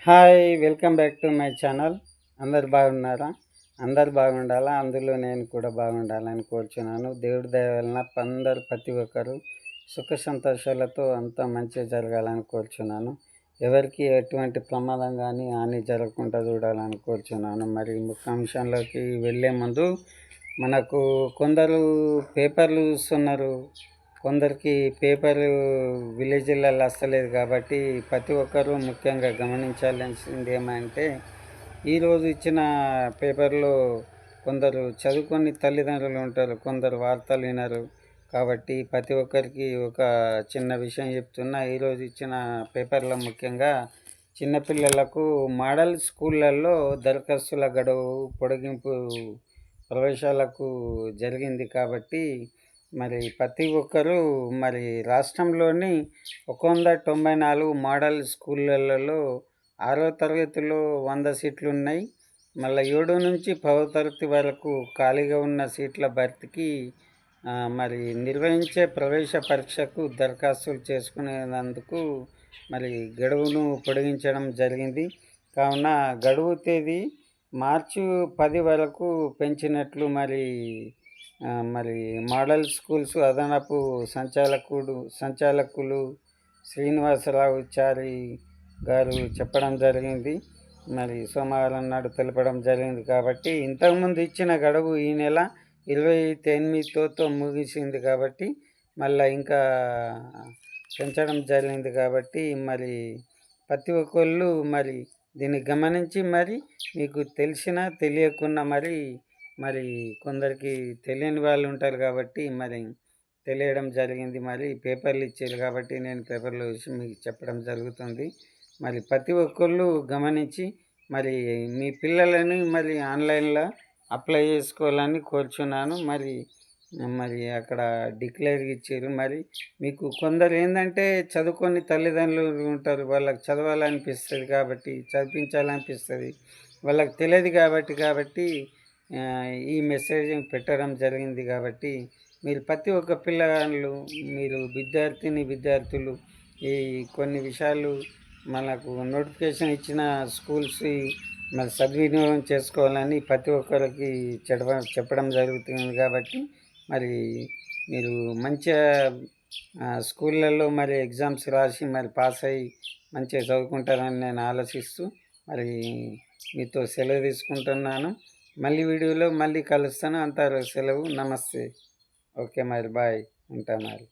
Hi! Welcome back to my channel. అందరు బాగున్నారా? అందరు బాగుండాలా, అందులో నేను కూడా బాగుండాలని కోరుచున్నాను. దేవుడి దయ వలన ప్రతి ఒక్కరు సుఖ సంతోషాలతో అంతా మంచిగా జరగాలని కోరుచున్నాను. ఎవరికి ఎటువంటి ప్రమాదం కానీ హాని జరగకుండా చూడాలని కోరుచున్నాను. మరి ముఖ్యాంశంలోకి వెళ్ళే ముందు మనకు కొందరు పేపర్లు చూస్తున్నారు, కొందరికి పేపరు విలేజ్లలో వస్తలేదు. కాబట్టి ప్రతి ఒక్కరూ ముఖ్యంగా గమనించాల్సింది ఏమంటే, ఈరోజు ఇచ్చిన పేపర్లో కొందరు చదువుకొని తల్లిదండ్రులు ఉంటారు, కొందరు వార్తలు వినరు. కాబట్టి ప్రతి ఒక్కరికి ఒక చిన్న విషయం చెప్తున్నా. ఈరోజు ఇచ్చిన పేపర్లో ముఖ్యంగా చిన్నపిల్లలకు మోడల్ స్కూళ్ళల్లో దరఖాస్తుల గడువు పొడిగింపు ప్రవేశాలకు జరిగింది. కాబట్టి మరి ప్రతి ఒక్కరూ మరి రాష్ట్రంలోని 194 మోడల్ స్కూళ్ళలో 6వ తరగతిలో 100 సీట్లు ఉన్నాయి. మళ్ళీ 7 నుంచి 10వ తరగతి వరకు ఖాళీగా ఉన్న సీట్ల భర్తీకి మరి నిర్వహించే ప్రవేశ పరీక్షకు దరఖాస్తులు చేసుకునేందుకు మరి గడువును పొడిగించడం జరిగింది. కావున గడువు తేదీ మార్చి 10 వరకు పెంచినట్లు మరి మోడల్ స్కూల్స్ అదనపు సంచాలకులు శ్రీనివాసరావు చారి గారు చెప్పడం జరిగింది. మరి సోమవారం నాడు తెలపడం జరిగింది. కాబట్టి ఇంతకుముందు ఇచ్చిన గడువు ఈ నెల 28తో ముగిసింది. కాబట్టి మళ్ళీ ఇంకా పెంచడం జరిగింది. కాబట్టి మరి ప్రతి ఒక్కళ్ళు మరి దీన్ని గమనించి మరి మీకు తెలిసినా తెలియకున్నా మరి కొందరికి తెలియని వాళ్ళు ఉంటారు. కాబట్టి మరి తెలియడం జరిగింది. మరి పేపర్లు ఇచ్చారు కాబట్టి నేను పేపర్లు చూసి మీకు చెప్పడం జరుగుతుంది. మరి ప్రతి ఒక్కళ్ళు గమనించి మరి మీ పిల్లలని మరి ఆన్లైన్లో అప్లై చేసుకోవాలని కోరుచున్నాను. మరి అక్కడ డిక్లేర్ ఇచ్చారు. మరి మీకు కొందరు ఏంటంటే చదువుకొని తల్లిదండ్రులు ఉంటారు, వాళ్ళకి చదవాలనిపిస్తుంది, కాబట్టి చదివించాలనిపిస్తుంది, వాళ్ళకి తెలియదు కాబట్టి ఈ మెసేజ్ పెట్టడం జరిగింది. కాబట్టి మీరు ప్రతి ఒక్క పిల్లలు, మీరు విద్యార్థులు ఈ కొన్ని విషయాలు మనకు నోటిఫికేషన్ ఇచ్చిన స్కూల్స్ మరి సద్వినియోగం చేసుకోవాలని ప్రతి ఒక్కరికి చెప్పడం జరుగుతుంది. కాబట్టి మరి మీరు మంచిగా స్కూళ్ళల్లో మరి ఎగ్జామ్స్ రాసి మరి పాస్ అయ్యి మంచిగా చదువుకుంటారని నేను ఆలోచిస్తూ మరి మీతో సెలవు తీసుకుంటున్నాను. మళ్ళీ వీడియోలో మళ్ళీ కలుస్తాను. అంతా సెలవు. నమస్తే. ఓకే మరి బాయ్. ఉంటా మరి.